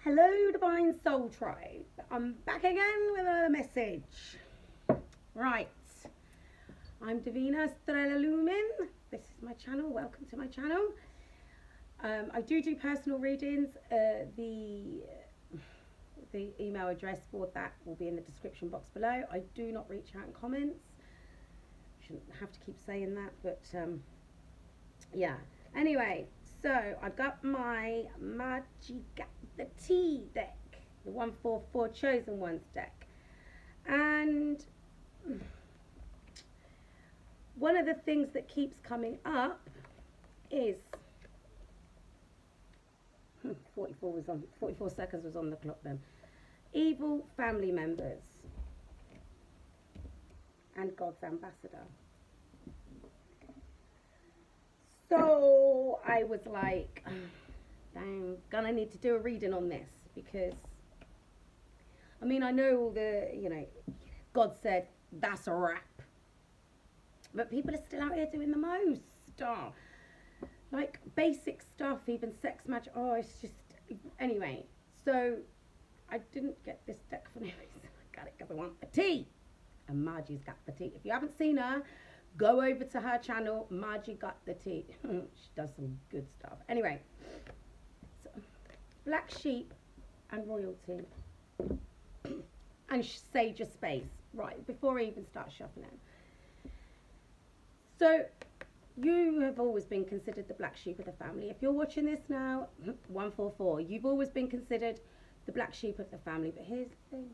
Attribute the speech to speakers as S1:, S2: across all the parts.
S1: Hello, Divine Soul Tribe. I'm back again with another message. Right, I'm Divina Strela Lumen. This is my channel. Welcome to my channel. I do personal readings. The email address for that will be in the description box below. I do not reach out in comments. Shouldn't have to keep saying that, but yeah. Anyway, so I got my Magic the Tea deck, the 144 Chosen Ones deck, and one of the things that keeps coming up is 44 seconds was on the clock then. Evil family members and God's ambassador. So I was like, I'm gonna need to do a reading on this because, I mean, I know all the, God said that's a wrap. But people are still out here doing the most. Like basic stuff, even sex magic. Oh, it's just, anyway. So I didn't get this deck for no reason. I got it because I want the tea. And Margie's got the tea. If you haven't seen her, go over to her channel. Margie got the tea. She does some good stuff. Anyway, so, black sheep and royalty. And sage your space. Right, before I even start shuffling. So, you have always been considered the black sheep of the family. If you're watching this now, 144, you've always been considered the black sheep of the family. But here's the thing.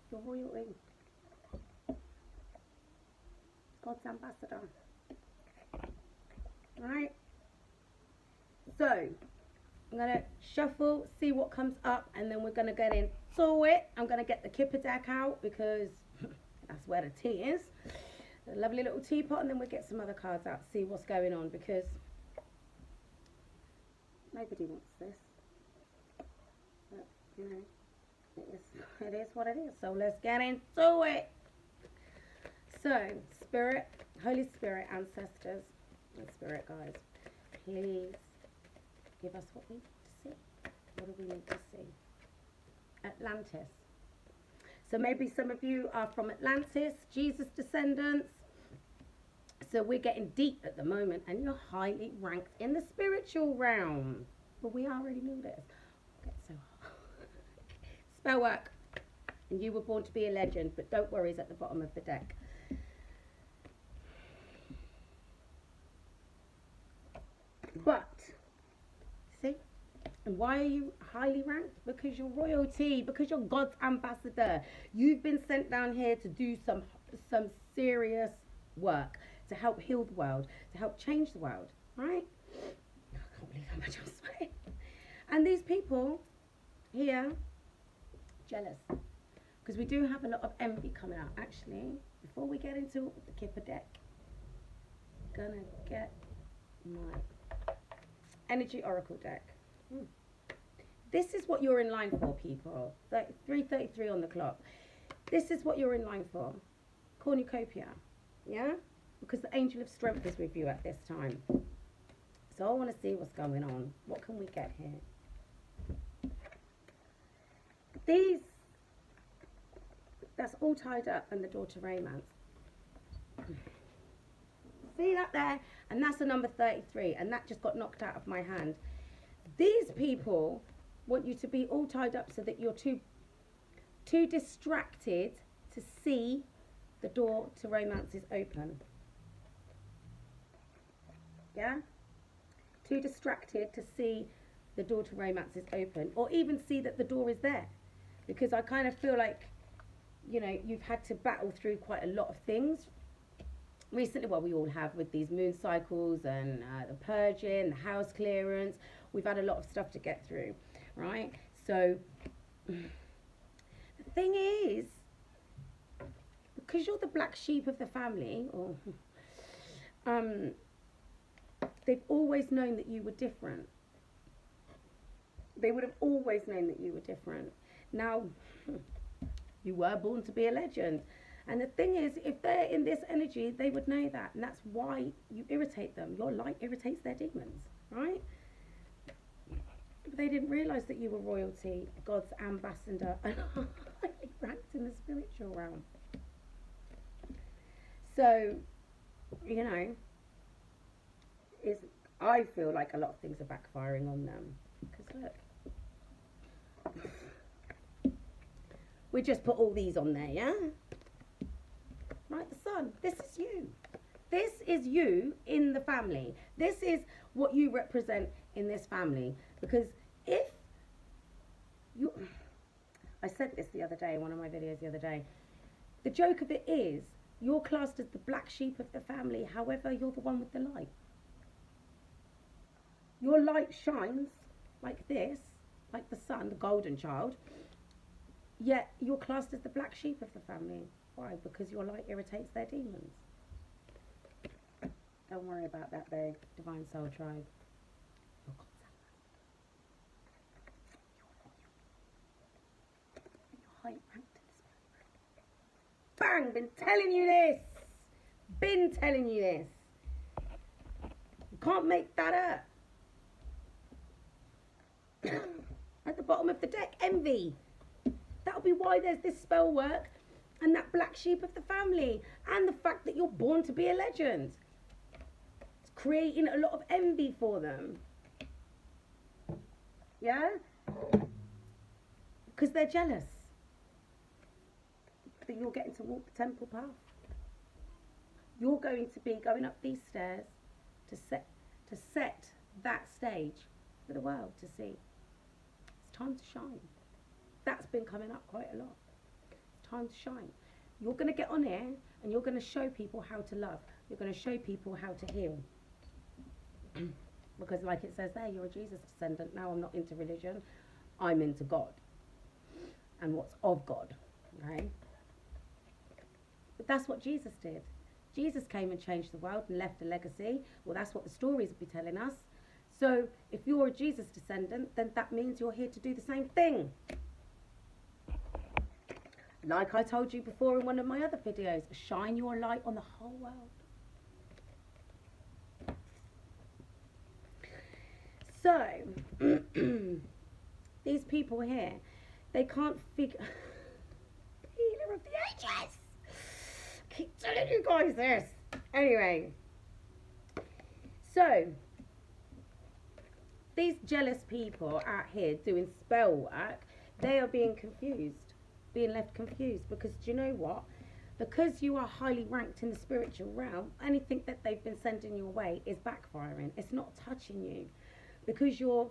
S1: You're royalty. God's ambassador. Alright? So, I'm going to shuffle, see what comes up, and then we're going to get into it. I'm going to get the Kipper deck out because that's where the tea is. A lovely little teapot, and then we'll get some other cards out, see what's going on, because nobody wants this. But, it is what it is. So let's get into it. So, Spirit, Holy Spirit, ancestors, and Spirit guides, please give us what we need to see. What do we need to see? Atlantis. So maybe some of you are from Atlantis, Jesus descendants. So we're getting deep at the moment, and you're highly ranked in the spiritual realm. But we already knew this. Okay, so spell work. And you were born to be a legend, but don't worry, it's at the bottom of the deck. But, see? And why are you highly ranked? Because you're royalty, because you're God's ambassador. You've been sent down here to do some serious work, to help heal the world, to help change the world, right? I can't believe how much I'm sweating. And these people here, jealous. Because we do have a lot of envy coming out. Actually, before we get into the Kipper deck, I'm gonna get my Energy Oracle deck. This is what you're in line for, people. 3:33 on the clock. This is what you're in line for. Cornucopia. Yeah? Because the Angel of Strength is with you at this time. So I want to see what's going on. What can we get here? That's all tied up in the door to romance. See that there? And that's the number 33. And that just got knocked out of my hand. These people want you to be all tied up so that you're too distracted to see the door to romance is open. Yeah? Too distracted to see the door to romance is open. Or even see that the door is there. Because I kind of feel like, you've had to battle through quite a lot of things recently. Well, we all have with these moon cycles and the purging, the house clearance. We've had a lot of stuff to get through, right? So the thing is, because you're the black sheep of the family, or they've always known that you were different. They would have always known that you were different. Now, you were born to be a legend. And the thing is, if they're in this energy, they would know that. And that's why you irritate them. Your light irritates their demons, right? they didn't realise that you were royalty, God's ambassador, and highly ranked in the spiritual realm. So, you know, I feel like a lot of things are backfiring on them. Because look, we just put all these on there, yeah? Right, the sun. This is you. This is you in the family. This is what you represent in this family. Because if you... I said this the other day, in one of my videos the other day. The joke of it is, you're classed as the black sheep of the family. However, you're the one with the light. Your light shines like this, like the sun, the golden child. Yet, you're classed as the black sheep of the family. Why? Because your light irritates their demons. Don't worry about that, babe. Divine Soul Tribe. You're highly ranked in this. Bang! Been telling you this. Been telling you this. You can't make that up. At the bottom of the deck, envy. That'll be why there's this spell work and that black sheep of the family, and the fact that you're born to be a legend. It's creating a lot of envy for them. Yeah? Because they're jealous that you're getting to walk the temple path. You're going to be going up these stairs to set that stage for the world to see. It's time to shine. That's been coming up quite a lot. It's time to shine. You're going to get on here and you're going to show people how to love. You're going to show people how to heal. Because like it says there, you're a Jesus descendant. Now I'm not into religion. I'm into God. And what's of God. Okay? But that's what Jesus did. Jesus came and changed the world and left a legacy. Well, that's what the stories will be telling us. So if you're a Jesus descendant, then that means you're here to do the same thing. Like I told you before in one of my other videos, shine your light on the whole world. So, these people here, they can't figure... Healer of the ages! Keep telling you guys this. Anyway. So, these jealous people out here doing spell work, they are being confused. Being left confused, because do you know what? Because you are highly ranked in the spiritual realm, anything that they've been sending your way is backfiring. It's not touching you, because you're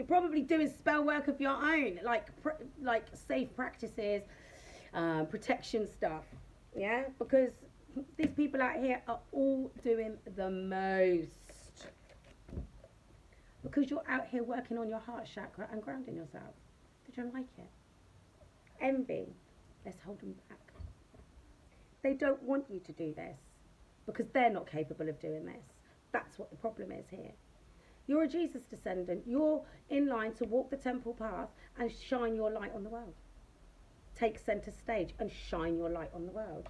S1: probably doing spell work of your own, like safe practices, protection stuff. Yeah, because these people out here are all doing the most. Because you're out here working on your heart chakra and grounding yourself. Did you like it? Envy, let's hold them back. They don't want you to do this because they're not capable of doing this. That's what the problem is here. You're a Jesus descendant. You're in line to walk the temple path and shine your light on the world. Take center stage and shine your light on the world.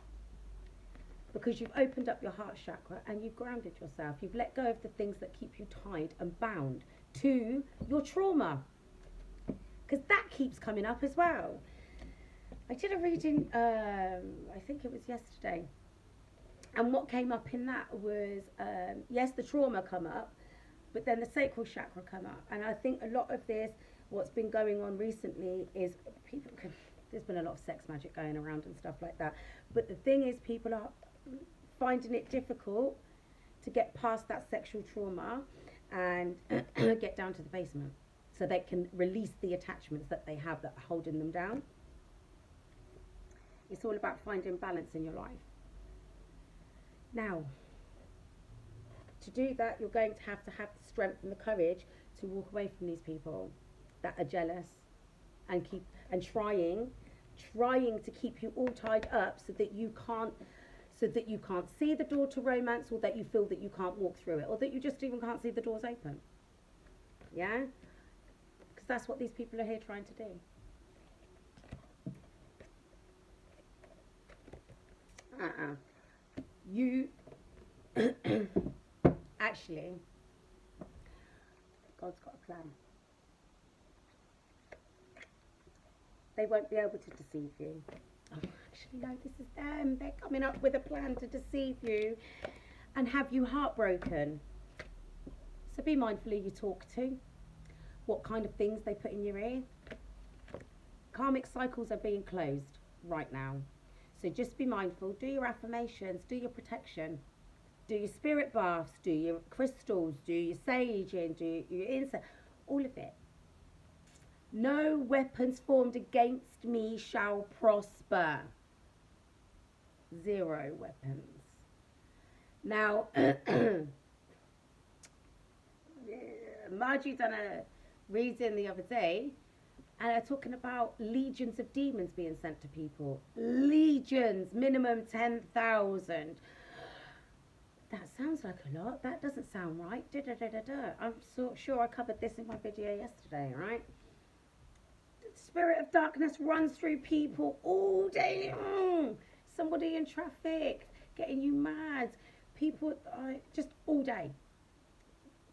S1: Because you've opened up your heart chakra and you've grounded yourself. You've let go of the things that keep you tied and bound to your trauma. Because that keeps coming up as well. I did a reading, I think it was yesterday, and what came up in that was, yes, the trauma come up, but then the sacral chakra come up, and I think a lot of this, what's been going on recently is there's been a lot of sex magic going around and stuff like that, but the thing is people are finding it difficult to get past that sexual trauma and get down to the basement, so they can release the attachments that they have that are holding them down. It's all about finding balance in your life. Now, to do that, you're going to have the strength and the courage to walk away from these people that are jealous and trying to keep you all tied up so that you can't see the door to romance, or that you feel that you can't walk through it, or that you just even can't see the doors open. Yeah? Because that's what these people are here trying to do. You actually, God's got a plan. They won't be able to deceive you. Oh, actually, no, this is them. They're coming up with a plan to deceive you and have you heartbroken. So be mindful who you talk to, what kind of things they put in your ear. Karmic cycles are being closed right now. So just be mindful. Do your affirmations, do your protection, do your spirit baths, do your crystals, do your saging, do your incense, all of it. No weapons formed against me shall prosper. 0 weapons. Now, Margie done a reading the other day, and they're talking about legions of demons being sent to people. Legions, minimum 10,000. That sounds like a lot. That doesn't sound right. I'm so sure I covered this in my video yesterday, right? Spirit of darkness runs through people all day long. Somebody in traffic getting you mad. People just all day.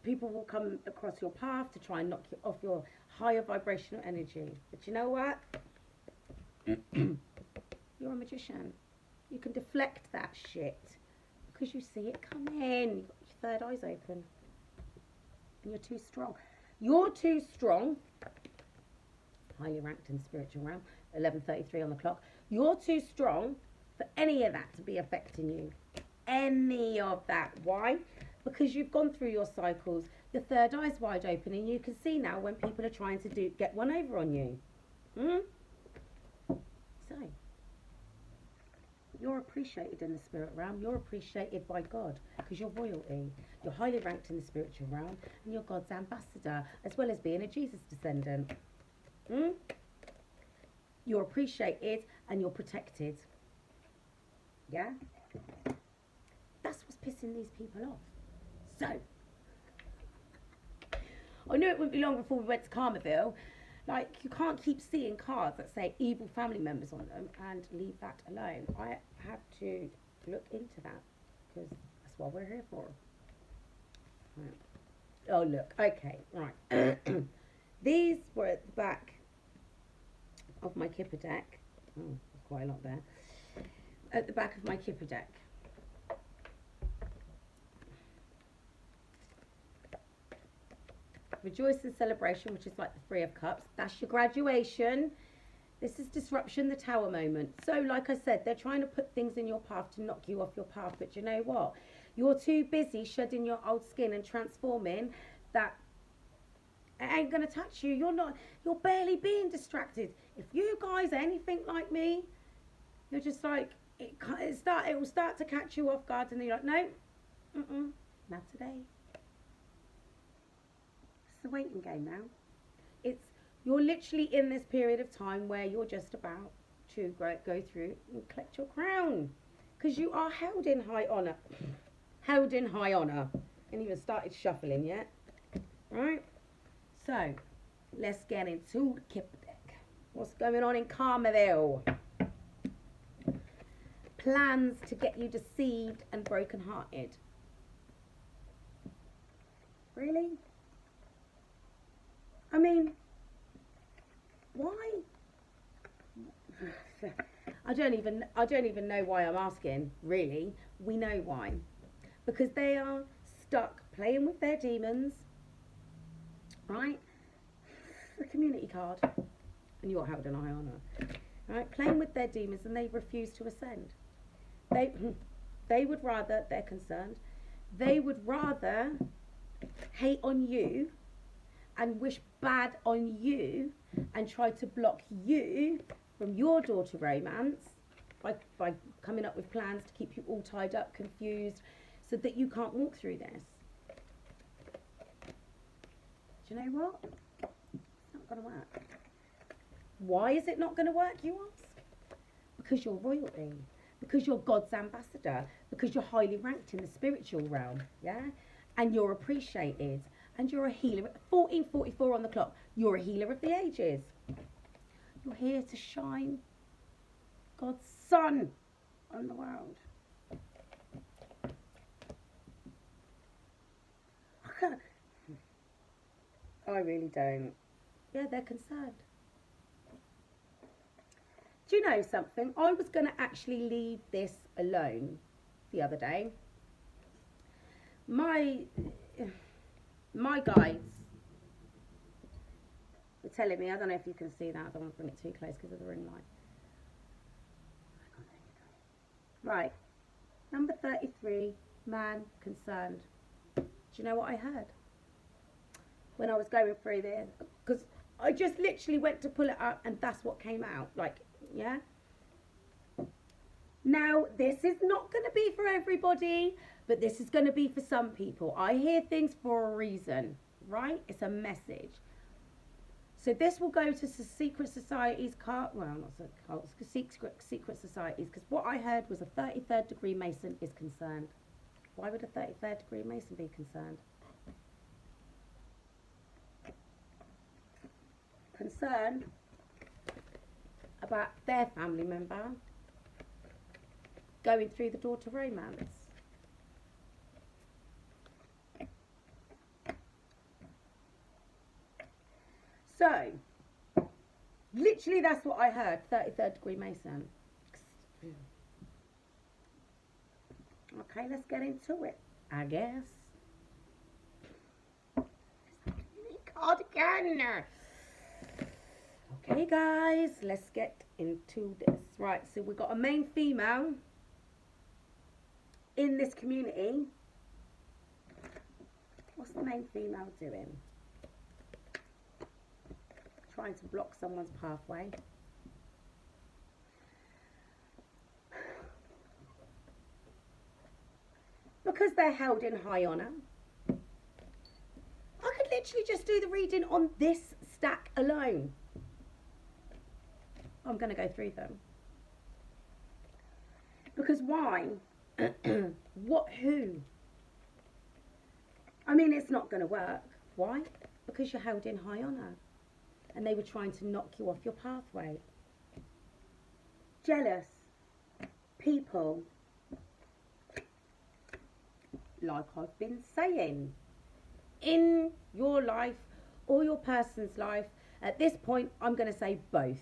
S1: People will come across your path to try and knock you off your higher vibrational energy. But you know what? You're a magician. You can deflect that shit because you see it coming. You've got your third eyes open. And you're too strong. You're too strong. Highly ranked in the spiritual realm, 11:33 on the clock. You're too strong for any of that to be affecting you. Any of that. Why? Because you've gone through your cycles. Your third eye's wide open, and you can see now when people are trying to get one over on you. So, you're appreciated in the spirit realm. You're appreciated by God because you're royalty. You're highly ranked in the spiritual realm, and you're God's ambassador, as well as being a Jesus descendant. You're appreciated and you're protected. Yeah? That's what's pissing these people off. So, I knew it wouldn't be long before we went to Karmaville. Like, you can't keep seeing cards that say evil family members on them and leave that alone. I have to look into that because that's what we're here for. Right. Oh, look. Okay, right. These were at the back of my Kipper deck. Oh, there's quite a lot there. At the back of my Kipper deck. Rejoice and celebration, which is like the Three of Cups. That's your graduation. This is disruption, the Tower moment. So, like I said, they're trying to put things in your path to knock you off your path. But you know what? You're too busy shedding your old skin and transforming that it ain't going to touch you. You're barely being distracted. If you guys are anything like me, you're just like, it will start to catch you off guard and you're like, no, not today. It's the waiting game now. You're literally in this period of time where you're just about to go through and collect your crown. Because you are held in high honour. Held in high honour. And even started shuffling yet. Right? So, let's get into the Kipper deck. What's going on in Karmaville? Plans to get you deceived and broken-hearted. Really? I mean, why? I don't even know why I'm asking, really. We know why. Because they are stuck playing with their demons. Right? The community card. And you're held in high honour. Right? Playing with their demons and they refuse to ascend. They would rather, they're concerned, they would rather hate on you and wish bad on you and try to block you from your door to romance by coming up with plans to keep you all tied up, confused, so that you can't walk through this. Do you know what? It's not going to work. Why is it not going to work, you ask? Because you're royalty. Because you're God's ambassador. Because you're highly ranked in the spiritual realm. Yeah? And you're appreciated. And you're a healer. 1444 on the clock. You're a healer of the ages. You're here to shine God's sun on the world. I really don't. Yeah, they're concerned. Do you know something? I was going to actually leave this alone the other day. My my guides were telling me, I don't know if you can see that, I don't want to bring it too close because of the ring light. Right, number 33, man concerned. Do you know what I heard when I was going through this? Because I just literally went to pull it up and that's what came out. Like, yeah. Now, this is not going to be for everybody, but this is going to be for some people. I hear things for a reason, right? It's a message. So this will go to secret societies, well, not cults, secret societies, because what I heard was a 33rd degree Mason is concerned. Why would a 33rd degree Mason be concerned? Concerned about their family member going through the door to romance. So, literally that's what I heard, 33rd degree Mason. Okay, let's get into it, I guess. Card again. Okay, guys, let's get into this. Right, so we've got a main female in this community. What's the main female doing? Trying to block someone's pathway. Because they're held in high honour. I could literally just do the reading on this stack alone. I'm going to go through them. Because why? What, who? I mean, it's not going to work. Why? Because you're held in high honour. And they were trying to knock you off your pathway. Jealous people. Like I've been saying. In your life or your person's life, at this point, I'm going to say both.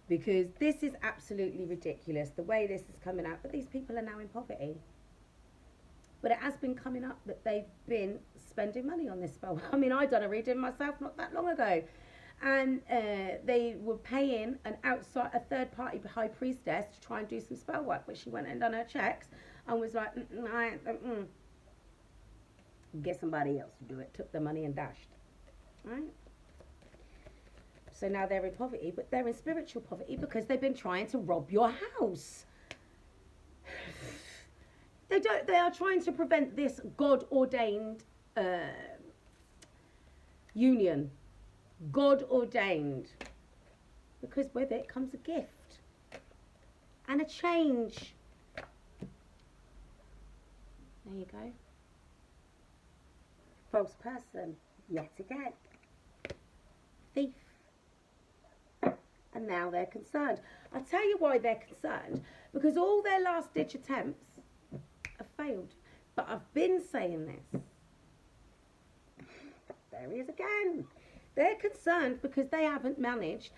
S1: Because this is absolutely ridiculous, the way this is coming out. But these people are now in poverty. But it has been coming up that they've been spending money on this spell. I mean, I done a reading myself not that long ago. And they were paying a third-party high priestess to try and do some spell work. But she went and done her checks and was like, get somebody else to do it. Took the money and dashed. Right? So now they're in poverty, but they're in spiritual poverty because they've been trying to rob your house. They are trying to prevent this God-ordained union. God-ordained. Because with it comes a gift. And a change. There you go. False person. Yet again. Thief. And now they're concerned. I'll tell you why they're concerned. Because all their last ditch attempts have failed. But I've been saying this. There he is again. They're concerned because they haven't managed.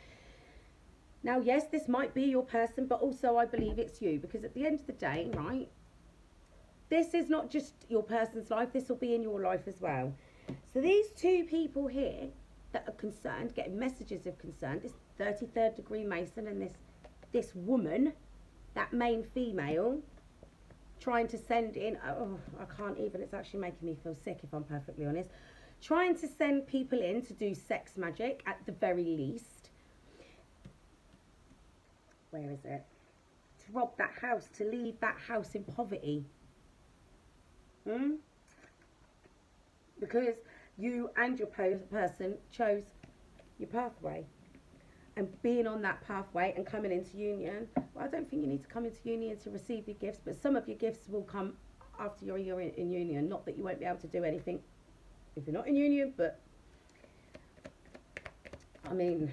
S1: Now, yes, this might be your person, but also I believe it's you. Because at the end of the day, right, this is not just your person's life. This will be in your life as well. So these two people here that are concerned, getting messages of concern, this 33rd degree Mason and this woman, that main female, trying to send in, oh, I can't even, it's actually making me feel sick if I'm perfectly honest, trying to send people in to do sex magic at the very least. Where is it? To rob that house, to leave that house in poverty. Because you and your person chose your pathway. And being on that pathway and coming into union, well, I don't think you need to come into union to receive your gifts, but some of your gifts will come after you're in union. Not that you won't be able to do anything if you're not in union, but I mean,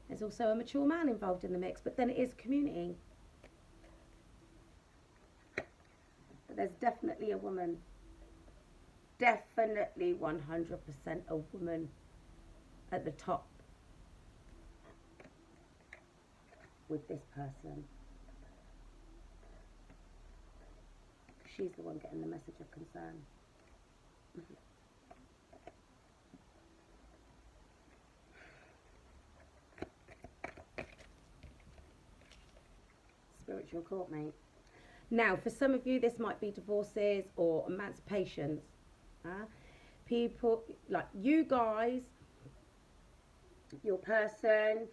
S1: there's also a mature man involved in the mix, but then it is community. But there's definitely a woman definitely 100% a woman at the top with this person. She's the one getting the message of concern. Spiritual court, mate. Now, for some of you, this might be divorces or emancipations. People like you guys, your person,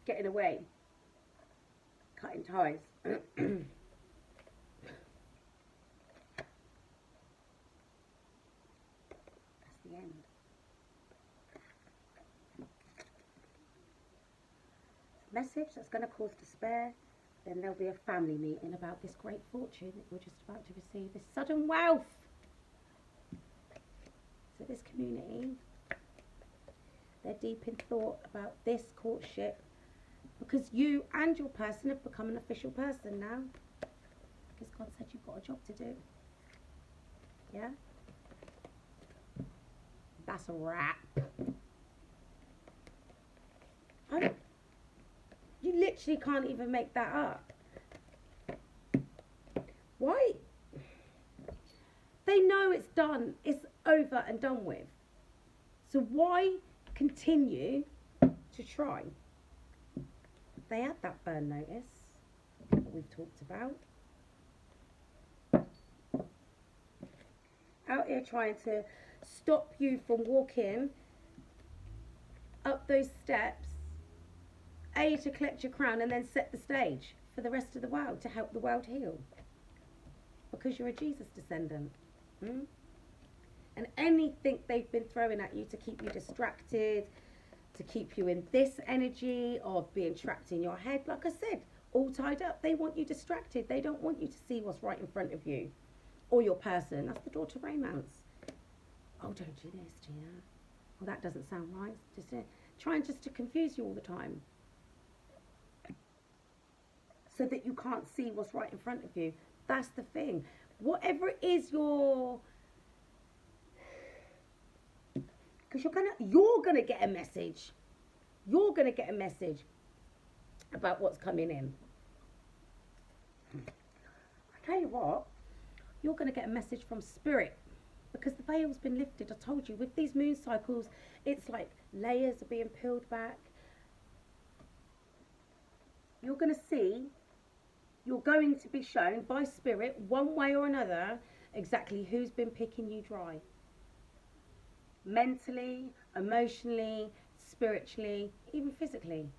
S1: getting away, cutting ties. That's the end. Message that's going to cause despair. Then there'll be a family meeting about this great fortune that we're just about to receive, this sudden wealth. So this community, they're deep in thought about this courtship, because you and your person have become an official person now, because God said you've got a job to do. Yeah? That's a wrap. You literally can't even make that up. Why? They know it's done. It's over and done with. So why continue to try? They had that burn notice that we've talked about. Out here trying to stop you from walking up those steps, to collect your crown and then set the stage for the rest of the world, to help the world heal. Because you're a Jesus descendant. And anything they've been throwing at you to keep you distracted, to keep you in this energy of being trapped in your head, like I said, all tied up. They want you distracted. They don't want you to see what's right in front of you or your person. That's the door to romance. Oh, don't do this, Gina. Well, that doesn't sound right. Just trying just to confuse you all the time, so that you can't see what's right in front of you. That's the thing. Whatever it is because you're gonna get a message. You're gonna get a message about what's coming in. I tell you what, you're gonna get a message from spirit, because the veil's been lifted. I told you, with these moon cycles, it's like layers are being peeled back. You're gonna see, you're going to be shown by spirit, one way or another, exactly who's been picking you dry. Mentally, emotionally, spiritually, even physically.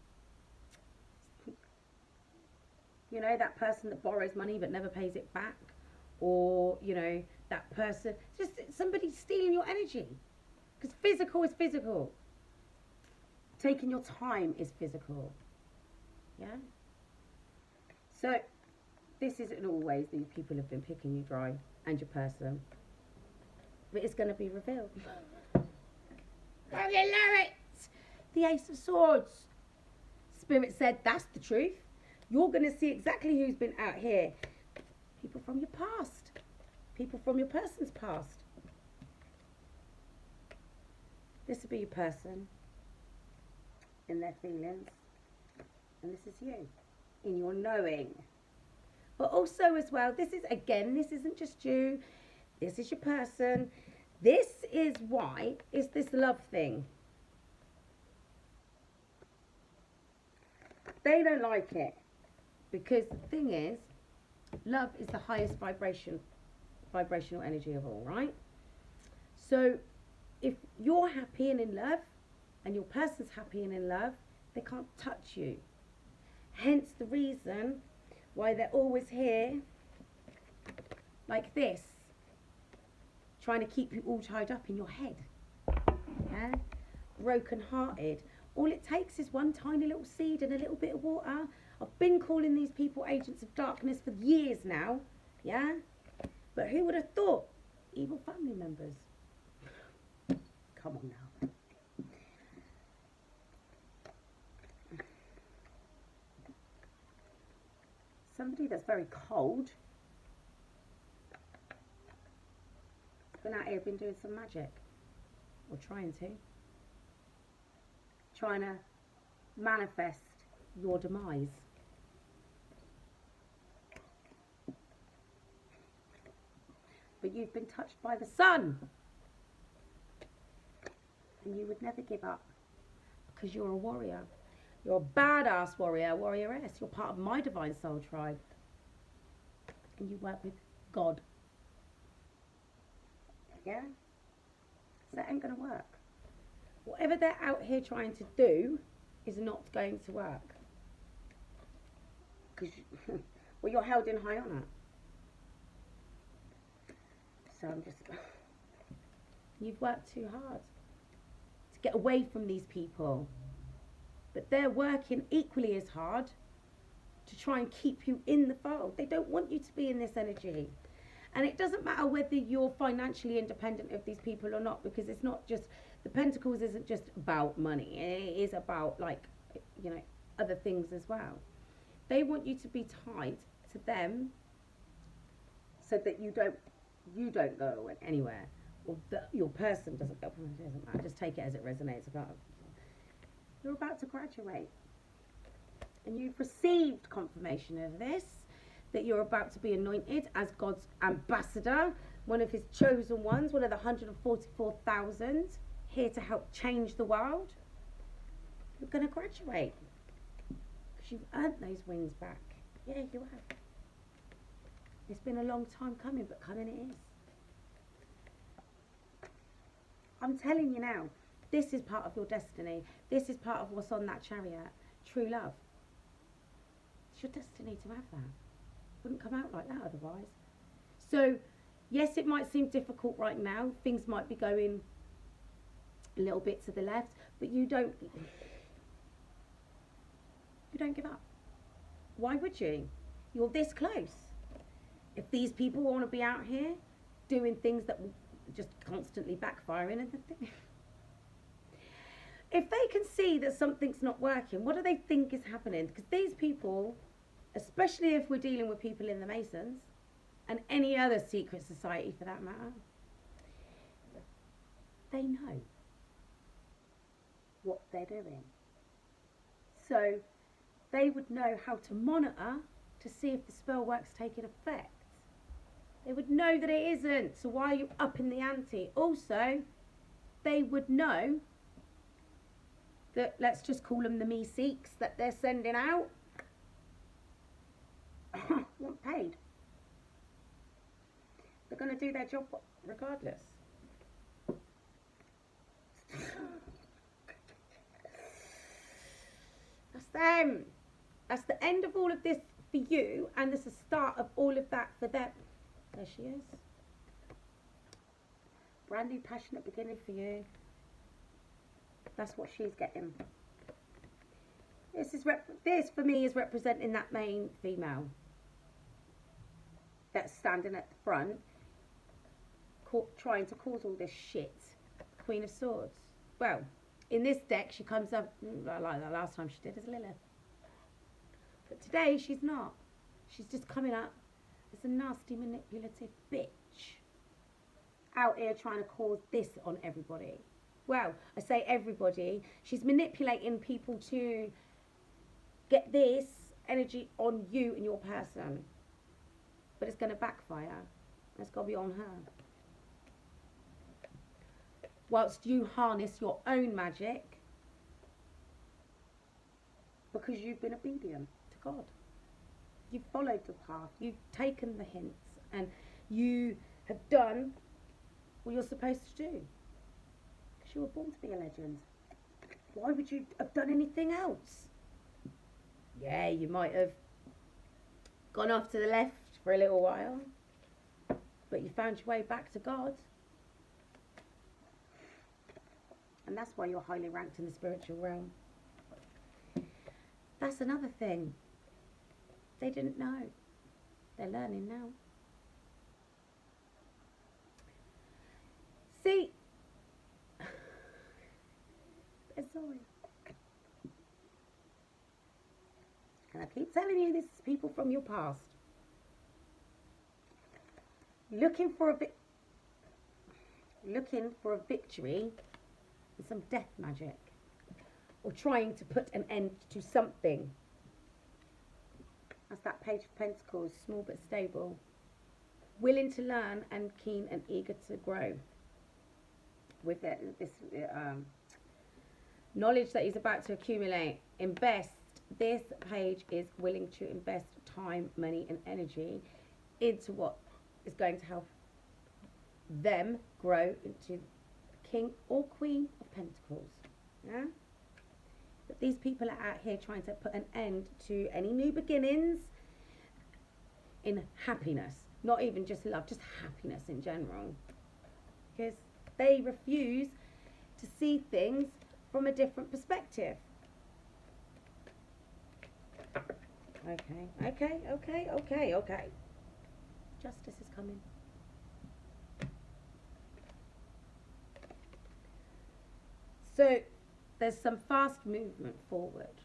S1: You know, that person that borrows money but never pays it back. Or, you know, that person, just somebody stealing your energy. Because physical is physical. Taking your time is physical. Yeah? So, this isn't always these people have been picking you dry and your person. But it's going to be revealed. Oh, you know it! The Ace of Swords. Spirit said, that's the truth. You're going to see exactly who's been out here. People from your past. People from your person's past. This will be your person in their feelings. And this is you in your knowing. But also as well, this isn't just you. This is your person. This is why it's this love thing. They don't like it. Because the thing is, love is the highest vibrational energy of all, right? So if you're happy and in love, and your person's happy and in love, they can't touch you. Hence the reason why they're always here, like this, trying to keep you all tied up in your head. Yeah? Broken hearted. All it takes is one tiny little seed and a little bit of water. I've been calling these people agents of darkness for years now. Yeah? But who would have thought? Evil family members. Come on now. Somebody that's very cold. been out here, been doing some magic. Or trying to. Trying to manifest your demise. But you've been touched by the sun. And you would never give up. Because you're a warrior. You're a badass warrior, warrioress. You're part of my divine soul tribe. And you work with God. Yeah? So that ain't going to work. Whatever they're out here trying to do is not going to work. Because well, you're held in high honour. So I'm just... You've worked too hard to get away from these people. But they're working equally as hard to try and keep you in the fold. They don't want you to be in this energy. And it doesn't matter whether you're financially independent of these people or not, because it's not just, the Pentacles isn't just about money. It is about, like, you know, other things as well. They want you to be tied to them so that you don't go anywhere, or that your person doesn't go. It doesn't matter. Just take it as it resonates. You're about to graduate, and you've received confirmation of this, that you're about to be anointed as God's ambassador, one of his chosen ones, one of the 144,000 here to help change the world. You're going to graduate because you've earned those wings back. Yeah, you have. It's been a long time coming, but coming it is. I'm telling you now, this is part of your destiny. This is part of what's on that chariot. True love. It's your destiny to have that. Wouldn't come out like that otherwise. So, yes, it might seem difficult right now. Things might be going a little bit to the left, but you don't give up. Why would you? You're this close. If these people want to be out here doing things that will just constantly backfiring and if they can see that something's not working, what do they think is happening? Because these people, especially if we're dealing with people in the Masons and any other secret society for that matter, they know what they're doing. So they would know how to monitor to see if the spell work's taking effect. They would know that it isn't, so why are you upping the ante? Also, they would know that, let's just call them the me-seeks that they're sending out, want paid. They're going to do their job regardless. That's them. That's the end of all of this for you, and it's the start of all of that for them. There she is. Brand new passionate beginning for you. That's what she's getting. This for me is representing that main female that's standing at the front, trying to cause all this shit. Queen of Swords. Well, in this deck she comes up like the last time she did as Lilith, but today she's not. She's just coming up as a nasty, manipulative bitch out here trying to cause this on everybody. Well, I say everybody. She's manipulating people to get this energy on you and your person. But it's going to backfire. It's going to be on her. Whilst you harness your own magic, because you've been obedient to God. You've followed the path. You've taken the hints. And you have done what you're supposed to do. You were born to be a legend. Why would you have done anything else? Yeah, you might have gone off to the left for a little while, but you found your way back to God. And that's why you're highly ranked in the spiritual realm. That's another thing. They didn't know. They're learning now. See, sorry. And I keep telling you, this is people from your past. Looking for a bit. looking for a victory in some death magic, or trying to put an end to something. That's that Page of Pentacles, small but stable. Willing to learn and keen and eager to grow. With this knowledge that he's about to accumulate. Invest. This page is willing to invest time, money and energy into what is going to help them grow into King or Queen of Pentacles. Yeah? But these people are out here trying to put an end to any new beginnings in happiness. Not even just love, just happiness in general. Because they refuse to see things from a different perspective. Okay. Justice is coming. So, there's some fast movement forward.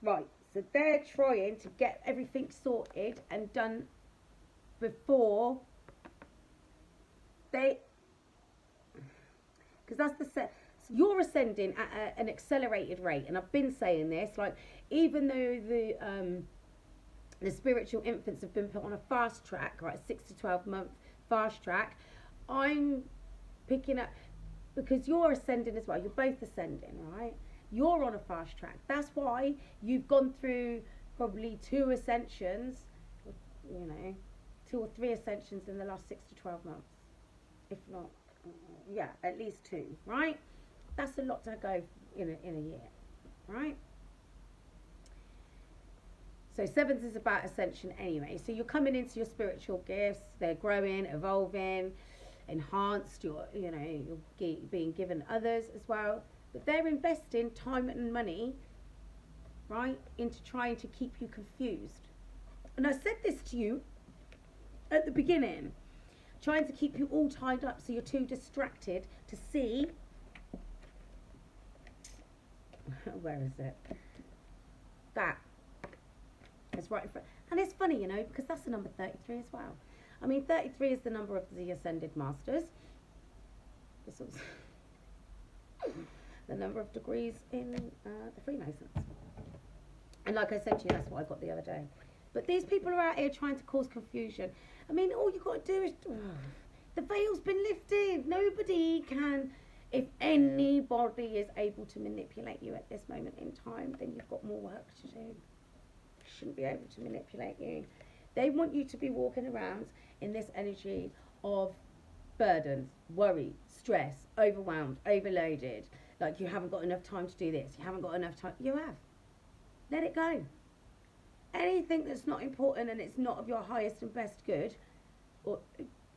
S1: Right, so they're trying to get everything sorted and done before they, because that's the set. So you're ascending at an accelerated rate, and I've been saying this, like, even though the spiritual infants have been put on a fast track, right, 6 to 12 month fast track, I'm picking up, because you're ascending as well, you're both ascending, right? You're on a fast track. That's why you've gone through probably 2 ascensions, 2 or 3 ascensions in the last 6 to 12 months. If not, yeah, at least 2, right? That's a lot to go in a year, right? So 7th is about ascension anyway. So you're coming into your spiritual gifts. They're growing, evolving, enhanced. You're being given others as well. But they're investing time and money, right, into trying to keep you confused. And I said this to you at the beginning, trying to keep you all tied up so you're too distracted to see. Where is it? That. It's right in front. And it's funny, because that's the number 33 as well. I mean, 33 is the number of the Ascended Masters. This was the number of degrees in the Freemasons. And like I said to you, that's what I got the other day. But these people are out here trying to cause confusion. I mean, all you got to do is... the veil's been lifted. Nobody can... If anybody is able to manipulate you at this moment in time, then you've got more work to do. Shouldn't be able to manipulate you. They want you to be walking around in this energy of burdens, worry, stress, overwhelmed, overloaded. Like you haven't got enough time to do this. You haven't got enough time. You have. Let it go. Anything that's not important and it's not of your highest and best good, or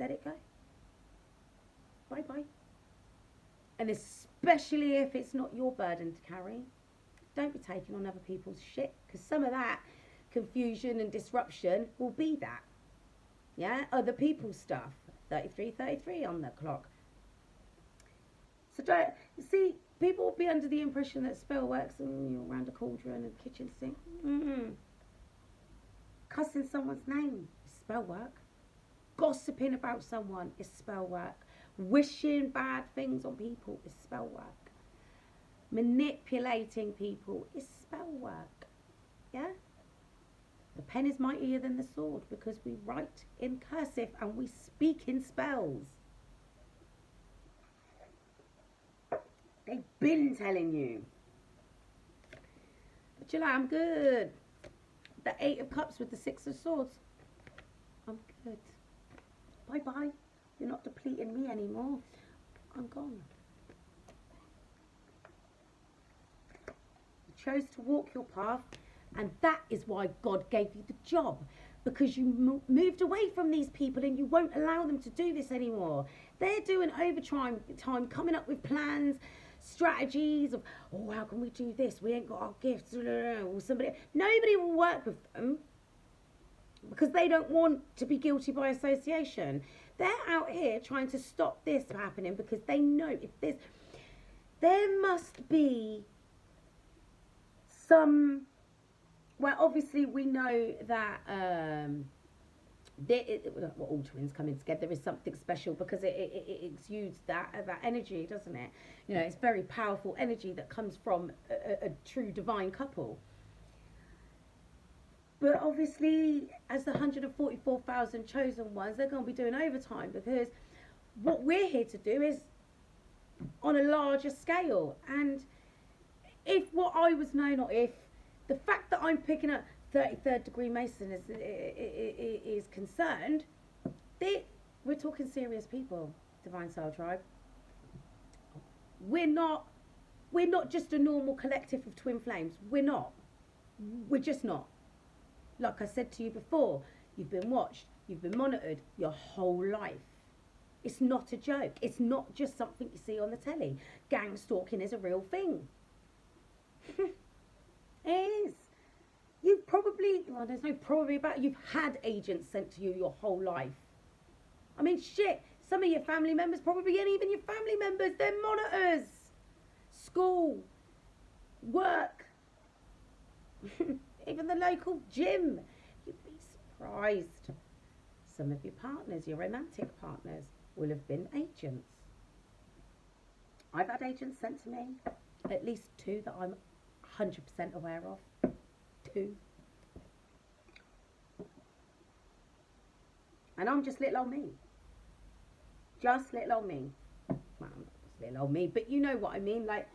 S1: let it go. Bye-bye. And especially if it's not your burden to carry, don't be taking on other people's shit, because some of that confusion and disruption will be that. Yeah, other people's stuff. 33 on the clock. So don't, see, people will be under the impression that spell works around a cauldron and kitchen sink. Cussing someone's name is spell work. Gossiping about someone is spell work. Wishing bad things on people is spell work. Manipulating people is spell work. Yeah? The pen is mightier than the sword because we write in cursive and we speak in spells. They've been telling you. But you're like, I'm good. The 8 of Cups with the 6 of Swords. I'm good. Bye-bye. You're not depleting me anymore. I'm gone. You chose to walk your path, and that is why God gave you the job, because you moved away from these people and you won't allow them to do this anymore. They're doing overtime, coming up with plans, strategies of, oh, how can we do this? We ain't got our gifts. Nobody will work with them because they don't want to be guilty by association. They're out here trying to stop this from happening because they know if there must be some, well, obviously we know that Well, all twins coming together is something special because it exudes that energy, doesn't it? You know, it's very powerful energy that comes from a true divine couple. But obviously, as the 144,000 chosen ones, they're going to be doing overtime because what we're here to do is on a larger scale. And if what I was known, or if the fact that I'm picking up 33rd degree Mason is concerned, we're talking serious people, Divine Soul Tribe. We're not just a normal collective of twin flames. We're not. We're just not. Like I said to you before, you've been watched, you've been monitored your whole life. It's not a joke. It's not just something you see on the telly. Gang stalking is a real thing. It is. You've probably, well, there's no probably about it. You've had agents sent to you your whole life. I mean, shit, some of your family members probably ain't even your family members. They're monitors. School, work, even the local gym. You'd be surprised. Some of your partners, your romantic partners, will have been agents. I've had agents sent to me, at least 2 that I'm 100% aware of. 2. And I'm just little old me. Just little old me. Well, I'm not just little old me, but you know what I mean. Like,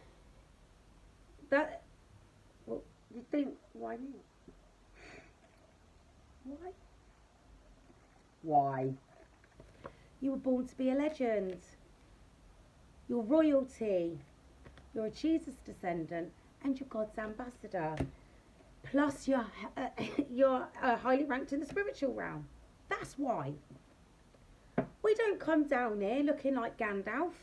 S1: that, well, you think, why me? Why? Why? You were born to be a legend. You're royalty. You're a Jesus descendant, and you're God's ambassador. Plus, you're highly ranked in the spiritual realm. That's why. We don't come down here looking like Gandalf.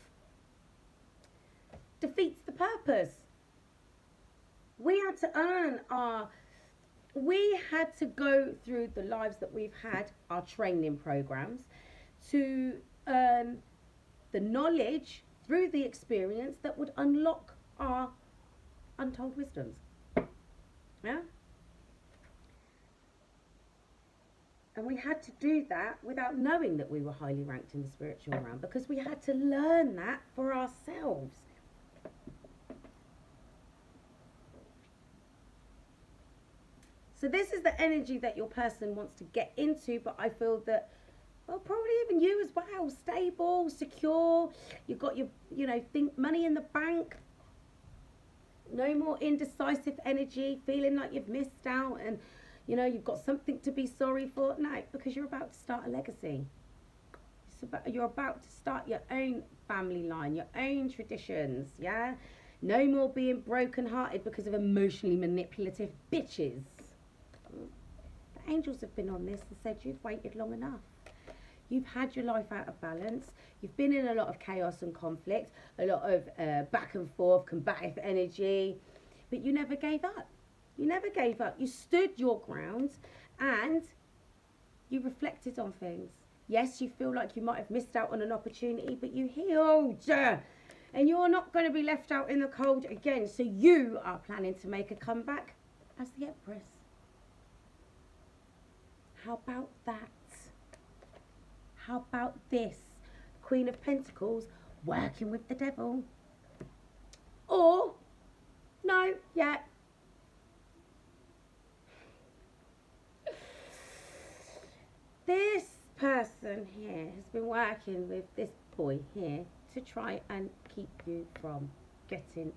S1: Defeats the purpose. We had to earn we had to go through the lives that we've had, our training programs, to earn the knowledge through the experience that would unlock our untold wisdoms. Yeah? And we had to do that without knowing that we were highly ranked in the spiritual realm, because we had to learn that for ourselves. So this is the energy that your person wants to get into, but I feel that, well, probably even you as well, stable, secure, you've got your, think money in the bank, no more indecisive energy, feeling like you've missed out and, you've got something to be sorry for. No, because you're about to start a legacy. You're about to start your own family line, your own traditions, yeah? No more being broken-hearted because of emotionally manipulative bitches. The angels have been on this and said you've waited long enough. You've had your life out of balance. You've been in a lot of chaos and conflict, a lot of back and forth, combative energy, but you never gave up. You never gave up. You stood your ground and you reflected on things. Yes, you feel like you might have missed out on an opportunity, but you healed. And you're not going to be left out in the cold again. So you are planning to make a comeback as the Empress. How about that? How about this? Queen of Pentacles working with the devil. Or, no, yeah. This person here has been working with this boy here to try and keep you from getting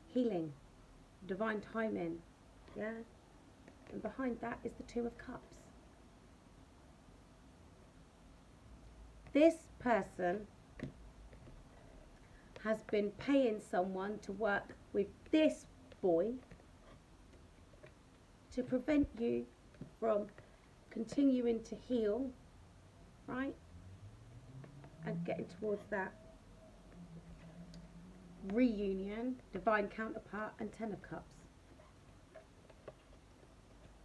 S1: healing, divine timing, yeah? And behind that is the 2 of Cups. This person has been paying someone to work with this boy to prevent you from continuing to heal, right? And getting towards that reunion, divine counterpart, and 10 of Cups.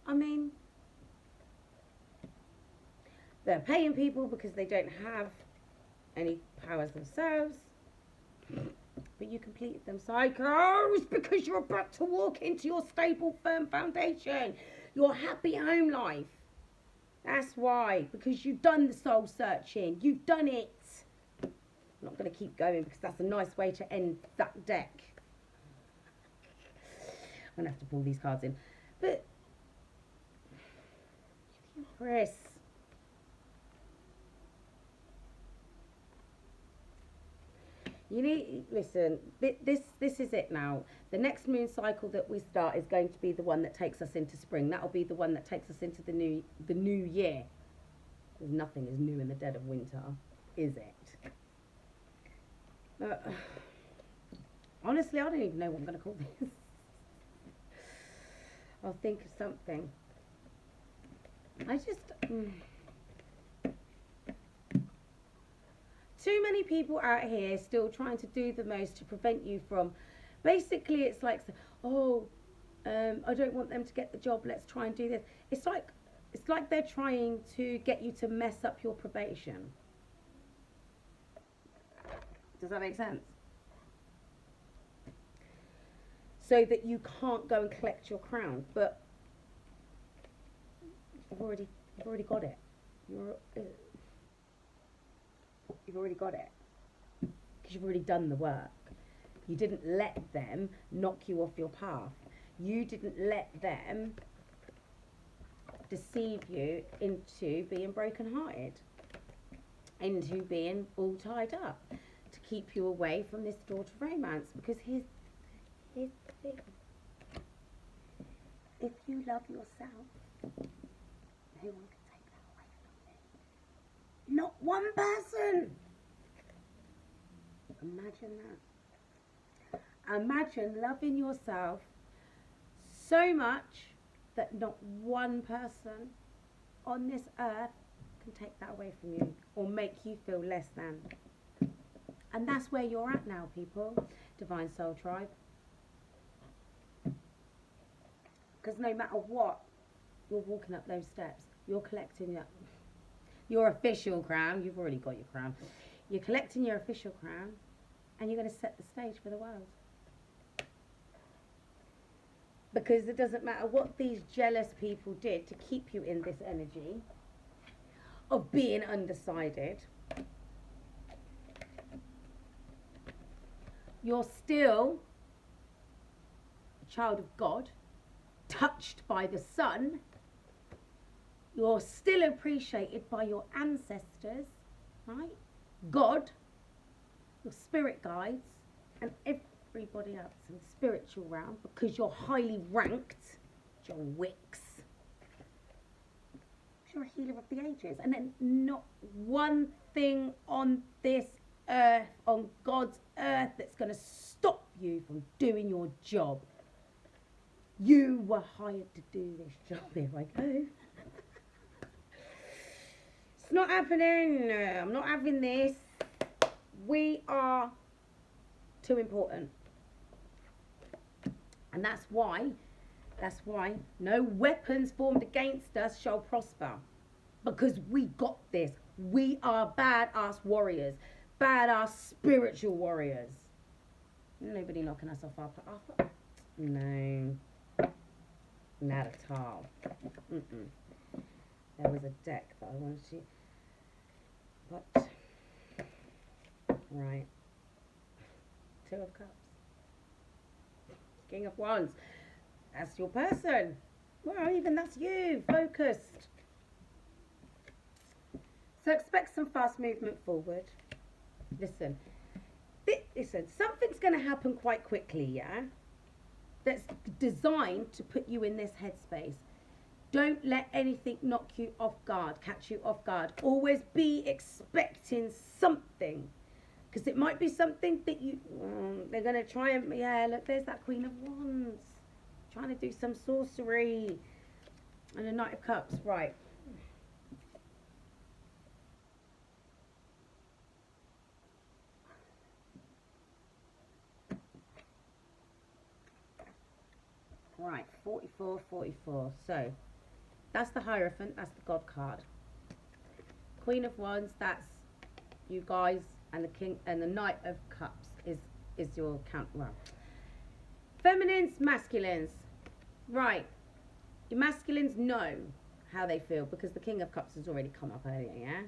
S1: I mean, they're paying people because they don't have any powers themselves. But you completed them, psychos, because you're about to walk into your stable, firm foundation. your happy home life. That's why, because you've done the soul searching. You've done it. I'm not going to keep going because that's a nice way to end that deck. I'm going to have to pull these cards in. But, Chris, you need, listen, this is it now. The next moon cycle that we start is going to be the one that takes us into spring. That'll be the one that takes us into the new year. Because nothing is new in the dead of winter, is it? Honestly, I don't even know what I'm going to call this. I'll think of something. I just... Too many people out here still trying to do the most to prevent you from... Basically, it's like, oh, I don't want them to get the job. Let's try and do this. It's like they're trying to get you to mess up your probation. Does that make sense? So that you can't go and collect your crown, but you've already got it. You've already got it because you've already done the work. You didn't let them knock you off your path. You didn't let them deceive you into being brokenhearted, into being all tied up, to keep you away from this door to romance. Because here's the thing. If you love yourself, no one can take that away from you. Not one person. Imagine that. Imagine loving yourself so much that not one person on this earth can take that away from you or make you feel less than. And that's where you're at now, people. Divine Soul Tribe. Because no matter what, you're walking up those steps. You're collecting your official crown. You've already got your crown. You're collecting your official crown, and you're going to set the stage for the world. Because it doesn't matter what these jealous people did to keep you in this energy of being undecided. You're still a child of God, touched by the sun. You're still appreciated by your ancestors, right? God, your spirit guides, and everybody else in the spiritual realm, because you're highly ranked, you're Wicks. You're a healer of the ages. And then not one thing on this earth, on God's earth, that's going to stop you from doing your job. You were hired to do this job. Here I go. It's not happening. No, I'm not having this. We are too important. And that's why no weapons formed against us shall prosper. Because we got this. We are badass warriors. Badass spiritual warriors. Nobody knocking us off our path. No. Not at all. There was a deck that I wanted to... But... Right. Two of Cups. King of Wands. That's your person. Well, even that's you. Focused. So expect some fast movement forward. Listen. Listen, something's going to happen quite quickly, yeah? That's designed to put you in this headspace. Don't let anything knock you off guard, catch you off guard. Always be expecting something. Because it might be something that they're going to try and, yeah, look, there's that Queen of Wands. Trying to do some sorcery. And a Knight of Cups, right. Right, 44, 44. So, that's the Hierophant, that's the God card. Queen of Wands, that's you guys, and the King, and the Knight of Cups is your count. Well, feminines, masculines. Right. Your masculines know how they feel because the King of Cups has already come up earlier, yeah?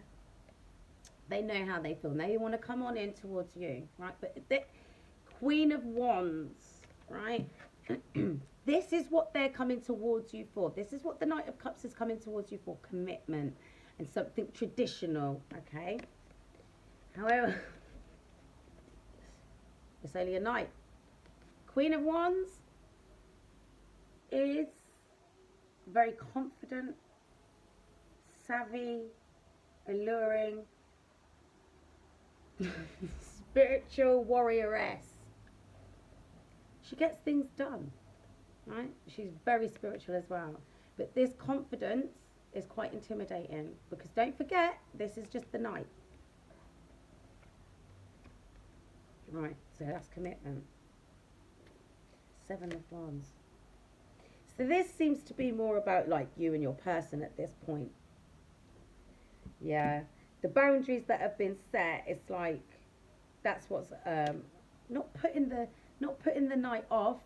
S1: They know how they feel. They want to come on in towards you, right? But the Queen of Wands, right? This is what they're coming towards you for. This is what the Knight of Cups is coming towards you for. Commitment and something traditional, okay? However, it's only a knight. Queen of Wands is very confident, savvy, alluring, spiritual warrioress. She gets things done, right? She's very spiritual as well. But this confidence is quite intimidating because don't forget, this is just the night. Right, so that's commitment. 7 of Wands. So this seems to be more about like you and your person at this point. Yeah, the boundaries that have been set, it's like that's what's not putting the night off,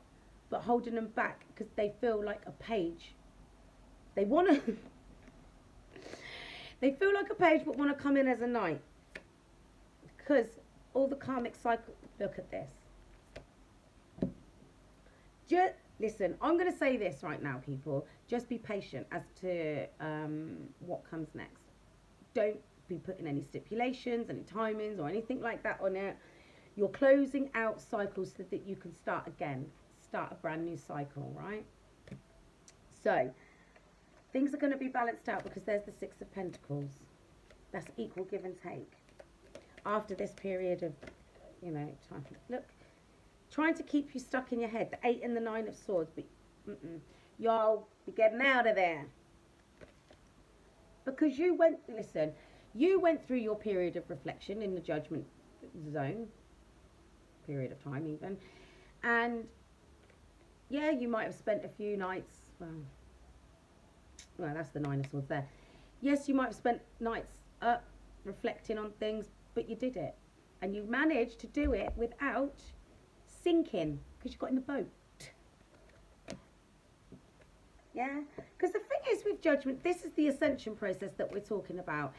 S1: but holding them back because they feel like a page. They want to they feel like a page but want to come in as a knight because all the karmic cycle. Look at this. Just listen, I'm going to say this right now, people. Just be patient as to what comes next. Don't be putting any stipulations, any timings or anything like that on it. You're closing out cycles so that you can start again. Start a brand new cycle, right? So, things are going to be balanced out because there's the 6 of Pentacles. That's equal give and take. After this period of, you know, time. Look, trying to keep you stuck in your head. The 8 and the 9 of Swords. But y'all be getting out of there. Because you went through your period of reflection in the judgment zone. Period of time even. And yeah, you might have spent a few nights, well, that's the 9 of Swords there. Yes, you might have spent nights up reflecting on things, but you did it. And you managed to do it without sinking because you got in the boat. Yeah, because the thing is with judgment, this is the ascension process that we're talking about.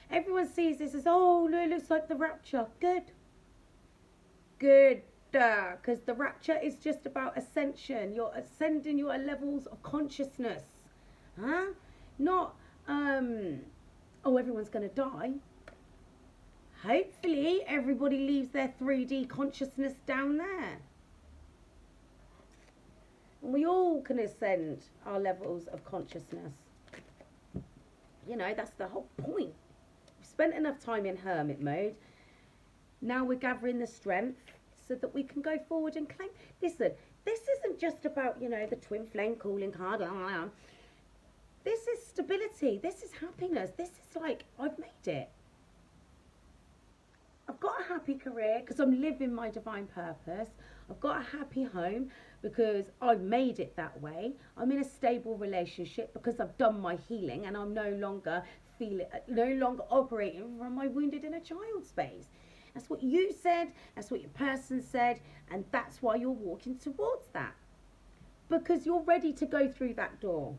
S1: Everyone sees this as, oh, it looks like the rapture. Good. Because the rapture is just about ascension. You're ascending your levels of consciousness. Huh? Not, oh, everyone's going to die. Hopefully, everybody leaves their 3D consciousness down there. And we all can ascend our levels of consciousness. You know, that's the whole point. We've spent enough time in hermit mode. Now we're gathering the strength so that we can go forward and claim. Listen, this isn't just about, you know, the twin flame calling card. This is stability. This is happiness. This is like, I've made it. I've got a happy career because I'm living my divine purpose. I've got a happy home because I've made it that way. I'm in a stable relationship because I've done my healing and I'm no longer operating from my wounded inner child space. That's what you said, that's what your person said, and that's why you're walking towards that. Because you're ready to go through that door.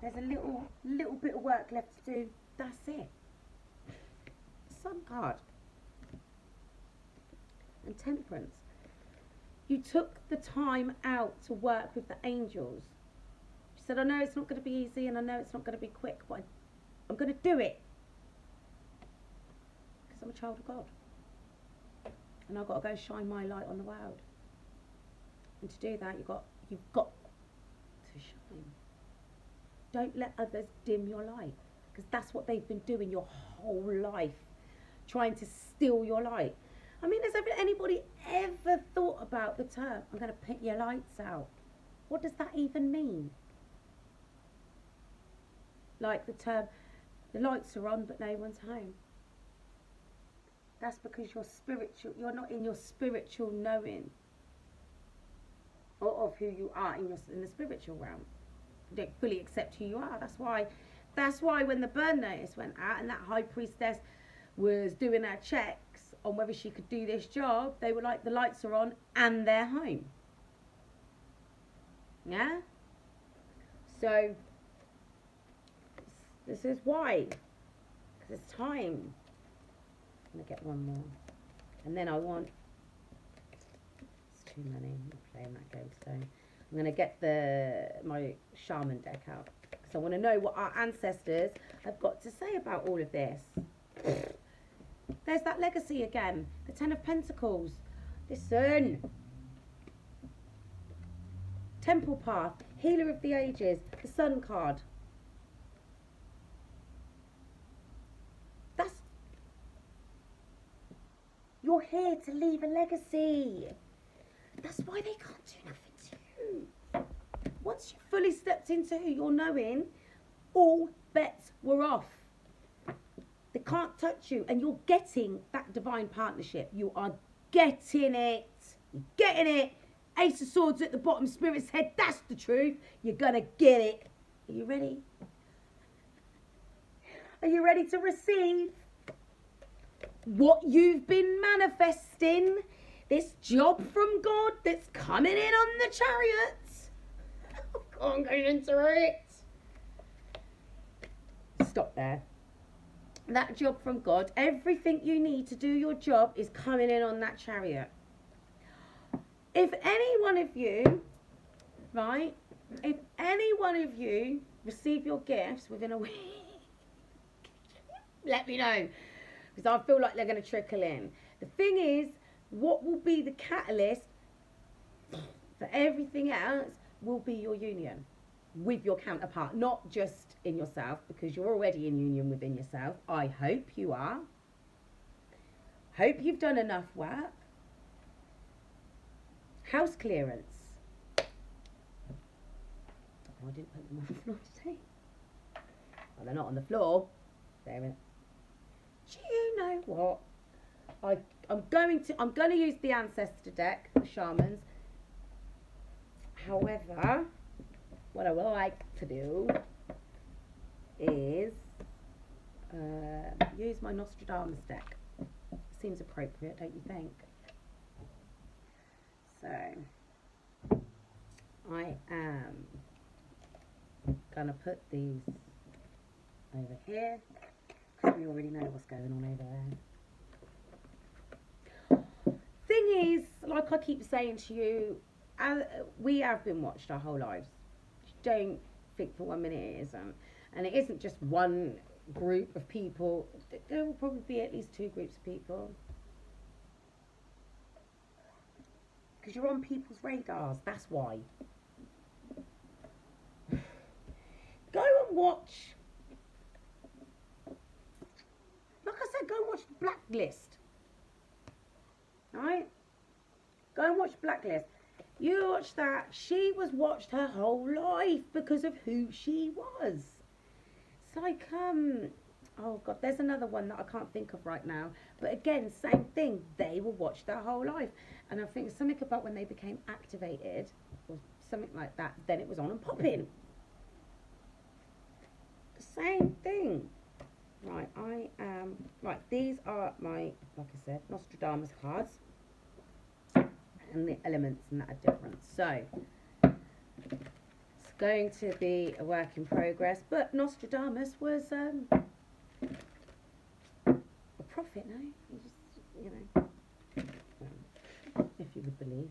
S1: There's a little bit of work left to do. That's it. Sun card. And Temperance. You took the time out to work with the angels. She said, I know it's not going to be easy and I know it's not going to be quick, but I'm going to do it. Because I'm a child of God. And I've got to go shine my light on the world. And to do that, you've got to shine. Don't let others dim your light, because that's what they've been doing your whole life, trying to steal your light. I mean, has anybody ever thought about the term, I'm going to put your lights out? What does that even mean? Like the term, the lights are on but no one's home. That's because you're not in your spiritual knowing of who you are in the spiritual realm. You don't fully accept who you are. That's why when the burn notice went out and that high priestess was doing her checks on whether she could do this job, they were like, the lights are on and they're home. Yeah? So, this is why. Because it's time. I'm going to get one more. And then I want... It's too many. I'm not playing that game today. I'm going to get my shaman deck out. Because I want to know what our ancestors have got to say about all of this. There's that legacy again. The Ten of Pentacles. Listen. Temple Path. Healer of the Ages. The Sun card. You're here to leave a legacy. That's why they can't do nothing to you. Once you fully stepped into who you're knowing, all bets were off. They can't touch you, and you're getting that divine partnership. You are getting it. You're getting it. Ace of Swords at the bottom, Spirit's head. That's the truth. You're going to get it. Are you ready? Are you ready to receive what you've been manifesting? This job from God that's coming in on the chariots. I can't go into it. Stop there. That job from God, everything you need to do your job is coming in on that chariot. If any one of you, right, if any one of you receive your gifts within a week, let me know. Because I feel like they're going to trickle in. The thing is, what will be the catalyst for everything else will be your union with your counterpart, not just in yourself, because you're already in union within yourself. I hope you are. Hope you've done enough work. House clearance. Oh, I didn't put them on the floor today. Well, they're not on the floor. They're in. Do you know what? I'm going to use the ancestor deck, the shamans. However, what I would like to do is use my Nostradamus deck. Seems appropriate, don't you think? So I am gonna put these over here. We already know what's going on over there. Thing is, like I keep saying to you, we have been watched our whole lives. Don't think for 1 minute it isn't. And it isn't just one group of people. There will probably be at least 2 groups of people. Because you're on people's radars, that's why. Go and watch. Like I said, go and watch Blacklist. Alright? Go and watch Blacklist. You watch that. She was watched her whole life because of who she was. It's like, oh God, there's another one that I can't think of right now. But again, same thing. They were watched their whole life. And I think something about when they became activated, or something like that, then it was on and popping. Same thing. Right, right, these are my, like I said, Nostradamus cards. And the elements and that are different. So, it's going to be a work in progress. But Nostradamus was a prophet, no? He just, you know, if you would believe.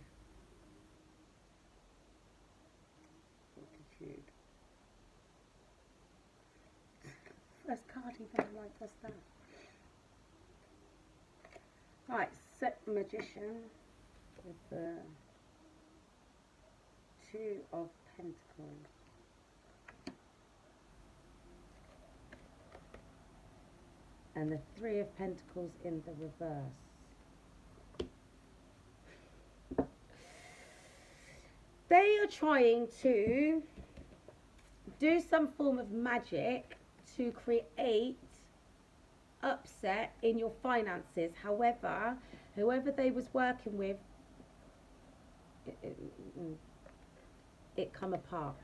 S1: Fortitude. First card even, right, what's that? Right, set magician with the 2 of Pentacles. And the 3 of Pentacles in the reverse. They are trying to do some form of magic to create upset in your finances. However, whoever they was working with, it come apart.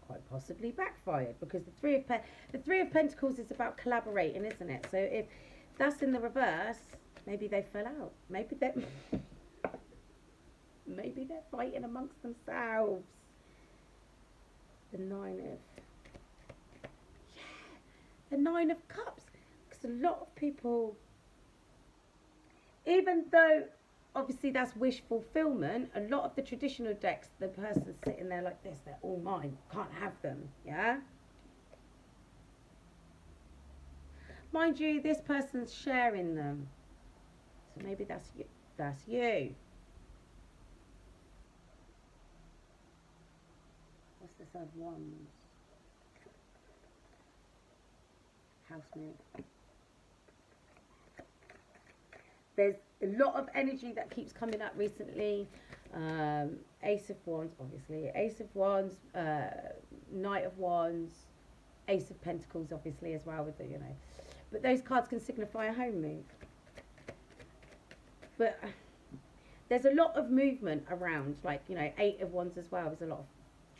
S1: Quite possibly backfired, because the three of Pentacles is about collaborating, isn't it? So if that's in the reverse, maybe they fell out. Maybe Maybe they're fighting amongst themselves. The the Nine of Cups. Because a lot of people, even though obviously that's wish fulfillment, a lot of the traditional decks, the person's sitting there like this, they're all mine, can't have them, yeah? Mind you, this person's sharing them. So maybe that's you. That's you. What's this other one? Housemate. There's a lot of energy that keeps coming up recently. Ace of Wands, obviously. Ace of Wands, Knight of Wands, Ace of Pentacles, obviously, as well, with the, you know. But those cards can signify a home move. But there's a lot of movement around, like, you know, Eight of Wands as well. There's a lot of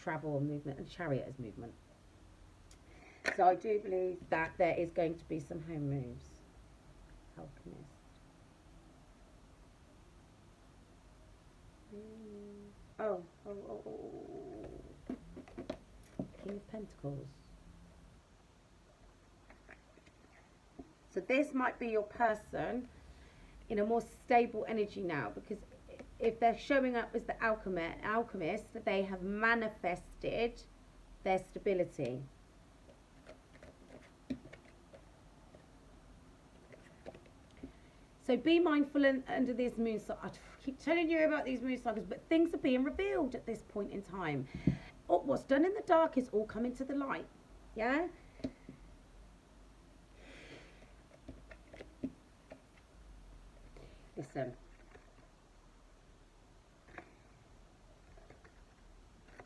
S1: travel and movement, and Chariot is movement. So I do believe that there is going to be some home moves. Alchemist. Oh. King of Pentacles. So this might be your person in a more stable energy now, because if they're showing up as the alchemist, they have manifested their stability. So be mindful under these moon cycles. I keep telling you about these moon cycles, but things are being revealed at this point in time. What's done in the dark is all coming to the light. Yeah? Listen.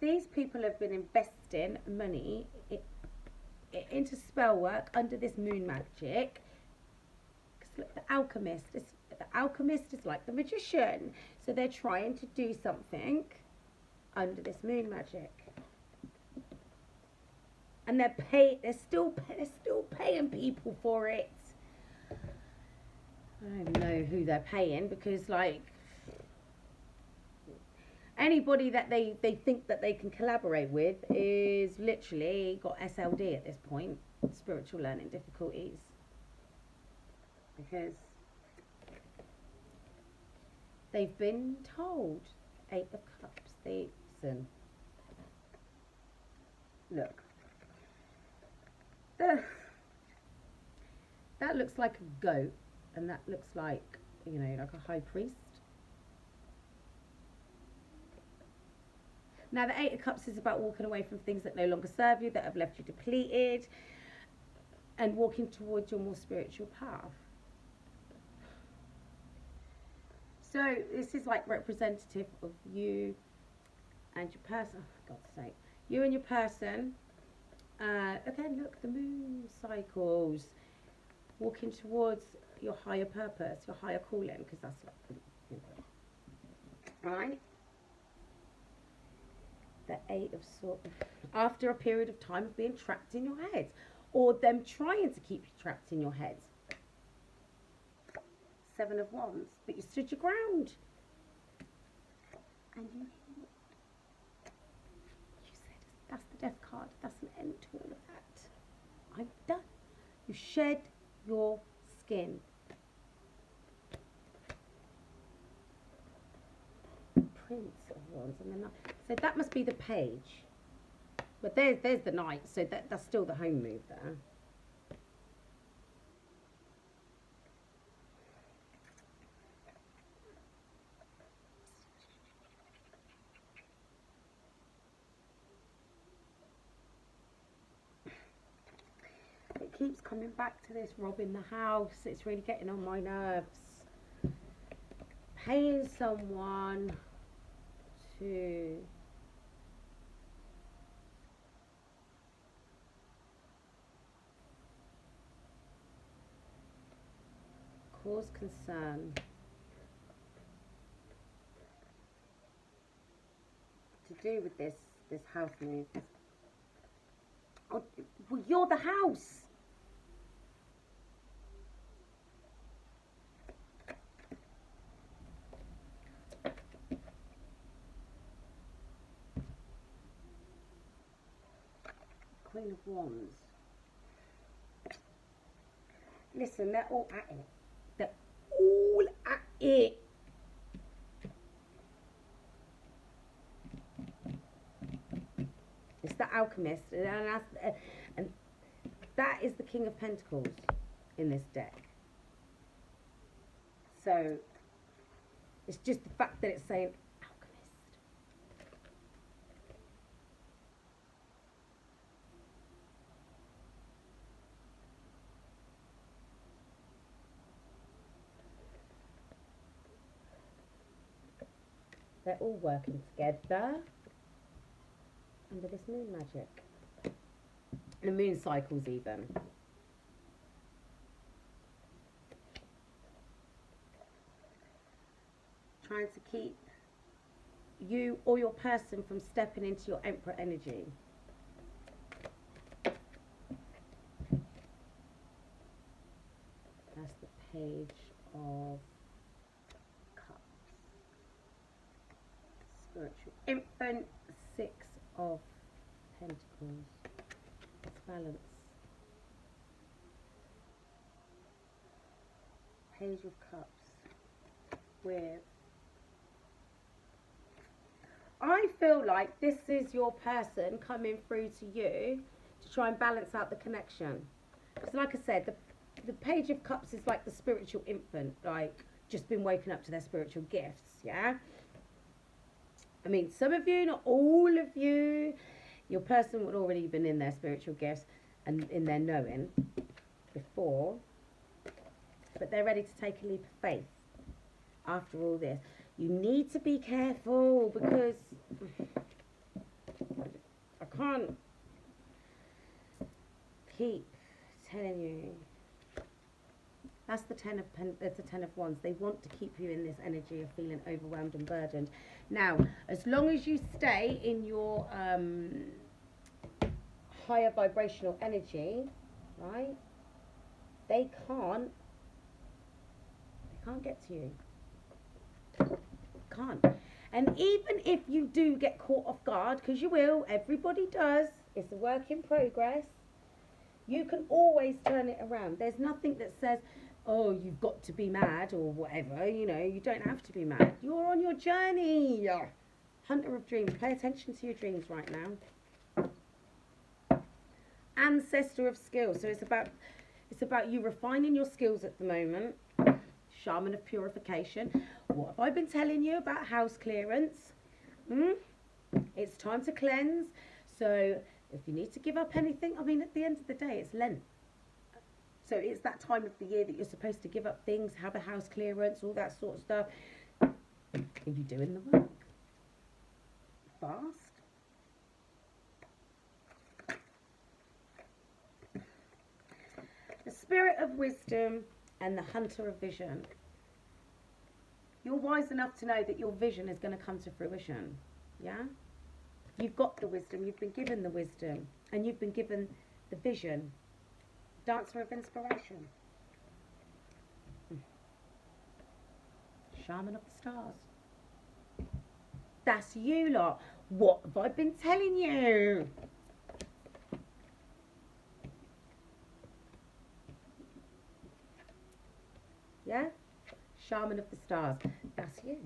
S1: These people have been investing money into spell work under this moon magic. Look, the alchemist is like the magician, so they're trying to do something under this moon magic, and they're still paying people for it. I don't even know who they're paying, because like anybody that they think that they can collaborate with is literally got SLD at this point, spiritual learning difficulties. Because they've been told. Eight of Cups. Listen. Look. That looks like a goat, and that looks like, you know, like a high priest. Now the Eight of Cups is about walking away from things that no longer serve you, that have left you depleted, and walking towards your more spiritual path. So this is like representative of you and your person. Oh, for God's sake. You and your person. Again, look, the moon cycles. Walking towards your higher purpose, your higher calling, because that's like, you know. Right? The Eight of Swords. After a period of time of being trapped in your head, or them trying to keep you trapped in your head. Seven of Wands, but you stood your ground, and you said, that's the Death card, that's an end to all of that. I'm done. You shed your skin. Prince of Wands, and then so that must be the Page, but there's the Knight, so that's still the home move there. It keeps coming back to this robbing the house. It's really getting on my nerves. Paying someone to cause concern, to do with this house move. Oh, well, you're the house. Queen of Wands. Listen, they're all at it. They're all at it. It's the Alchemist, and that is the King of Pentacles in this deck. So it's just the fact that it's saying Alchemist. They're all working together under this moon magic. The moon cycles even. Trying to keep you or your person from stepping into your Emperor energy. That's the Page of Cups. Spiritual Infant, Six of Pentacles. Let's balance. Page of Cups with... I feel like this is your person coming through to you to try and balance out the connection. Because like I said, the Page of Cups is like the spiritual infant, like just been waking up to their spiritual gifts, yeah? I mean, some of you, not all of you, your person would already been in their spiritual gifts and in their knowing before, but they're ready to take a leap of faith after all this. You need to be careful because I can't keep telling you. That's the Ten of Wands. They want to keep you in this energy of feeling overwhelmed and burdened. Now, as long as you stay in your higher vibrational energy, right? They can't get to you. Can't. And even if you do get caught off guard, because you will, everybody does, it's a work in progress, you can always turn it around. There's nothing that says, oh, you've got to be mad or whatever, you know, you don't have to be mad. You're on your journey. Hunter of dreams, pay attention to your dreams right now. Ancestor of skills, so it's about you refining your skills at the moment. Shaman of purification. What have I been telling you about house clearance? It's time to cleanse. So if you need to give up anything, I mean, at the end of the day, it's Lent. So it's that time of the year that you're supposed to give up things, have a house clearance, all that sort of stuff. Are you doing the work? Fast. The Spirit of Wisdom and the Hunter of Vision. You're wise enough to know that your vision is going to come to fruition. Yeah? You've got the wisdom. You've been given the wisdom. And you've been given the vision. Dancer of Inspiration. Shaman of the Stars. That's you lot. What have I been telling you? Yeah? Shaman of the Stars. That's you.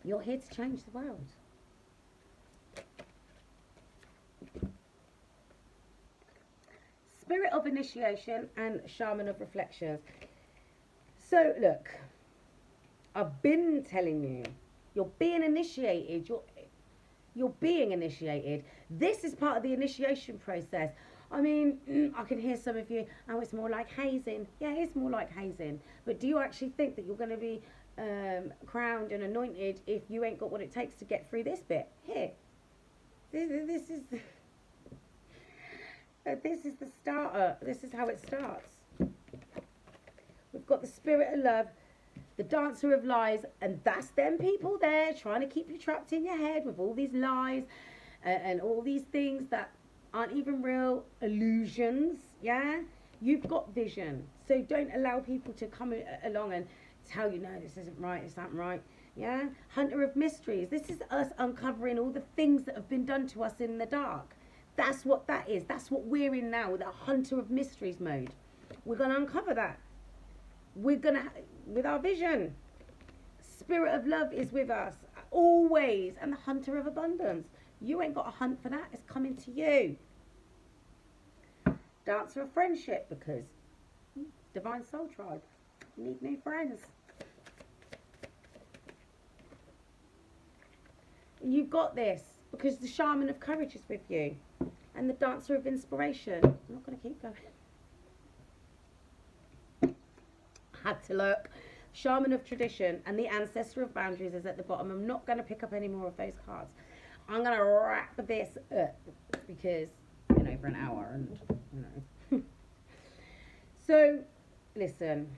S1: You're here to change the world. Spirit of Initiation and Shaman of Reflections. So, look. I've been telling you. You're being initiated. You're being initiated. This is part of the initiation process. I mean, I can hear some of you, oh, it's more like hazing. Yeah, it's more like hazing. But do you actually think that you're going to be crowned and anointed if you ain't got what it takes to get through this bit? Here. This is the starter. This is how it starts. We've got the Spirit of Love, the Dancer of Lies, and that's them people there trying to keep you trapped in your head with all these lies and all these things that aren't even real, illusions. Yeah, you've got vision, so don't allow people to come along and tell you, no, this isn't right, this isn't right. Yeah, Hunter of Mysteries. This is us uncovering all the things that have been done to us in the dark. That's what that is. That's what we're in now, with a hunter of mysteries mode. We're going to uncover that. We're going to, with our vision. Spirit of love is with us always, and the hunter of abundance. You ain't got to hunt for that. It's coming to you. Dancer of friendship, because divine soul tribe. You need new friends. You've got this, because the shaman of courage is with you, and the dancer of inspiration. I'm not going to keep going. Had to look. Shaman of tradition and the ancestor of boundaries is at the bottom. I'm not going to pick up any more of those cards. I'm going to wrap this up because been over an hour, and so listen,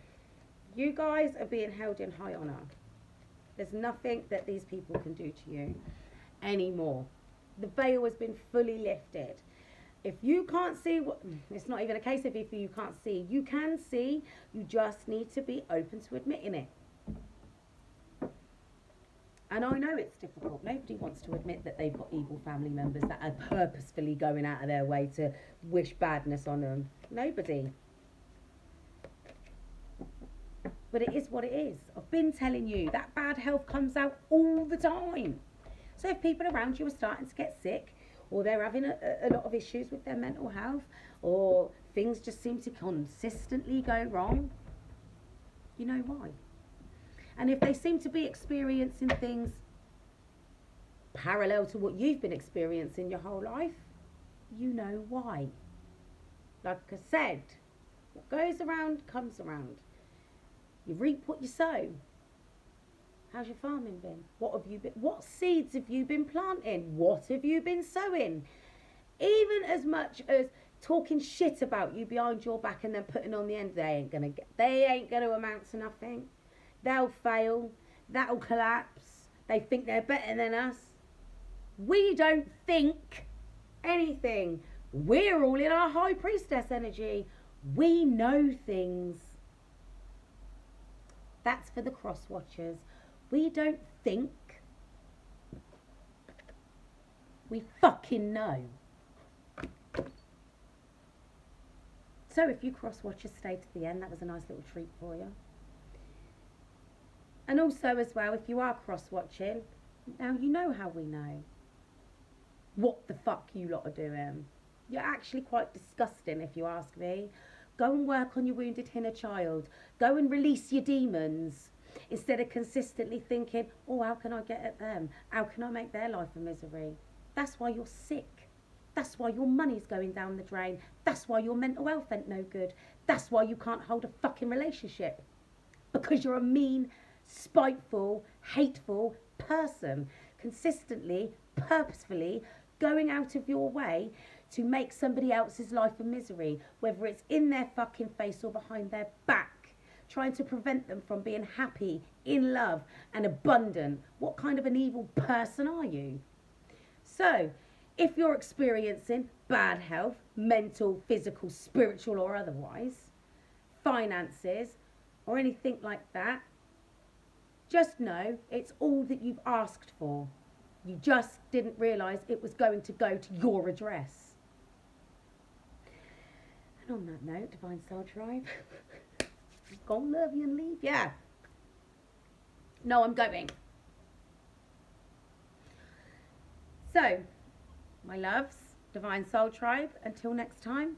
S1: you guys are being held in high honor. There's nothing that these people can do to you anymore. The veil has been fully lifted. If you can't see what, it's not even a case of if you can't see. You can see. You just need to be open to admitting it. And I know it's difficult. Nobody wants to admit that they've got evil family members that are purposefully going out of their way to wish badness on them. Nobody. But it is what it is. I've been telling you that bad health comes out all the time. So if people around you are starting to get sick, or they're having a lot of issues with their mental health, or things just seem to consistently go wrong, you know why. And if they seem to be experiencing things parallel to what you've been experiencing your whole life, you know why. Like I said, what goes around comes around. You reap what you sow. How's your farming been? What seeds have you been planting? What have you been sowing? Even as much as talking shit about you behind your back and then putting on the end, they ain't gonna amount to nothing. They'll fail. That'll collapse. They think they're better than us. We don't think anything. We're all in our high priestess energy. We know things. That's for the cross watchers. We don't think. We fucking know. So if you cross watchers stay to the end, that was a nice little treat for you. And also as well, if you are cross watching, now you know how we know. What the fuck you lot are doing. You're actually quite disgusting if you ask me. Go and work on your wounded inner child. Go and release your demons. Instead of consistently thinking, oh, how can I get at them? How can I make their life a misery? That's why you're sick. That's why your money's going down the drain. That's why your mental health ain't no good. That's why you can't hold a fucking relationship. Because you're a mean, spiteful, hateful person. Consistently, purposefully going out of your way to make somebody else's life a misery. Whether it's in their fucking face or behind their back. Trying to prevent them from being happy, in love and abundant. What kind of an evil person are you? So, if you're experiencing bad health, mental, physical, spiritual or otherwise, finances or anything like that, just know it's all that you've asked for. You just didn't realise it was going to go to your address. And on that note, Divine Soul Tribe, gonna love you and leave ya. No, I'm going. So, my loves, Divine Soul Tribe, until next time,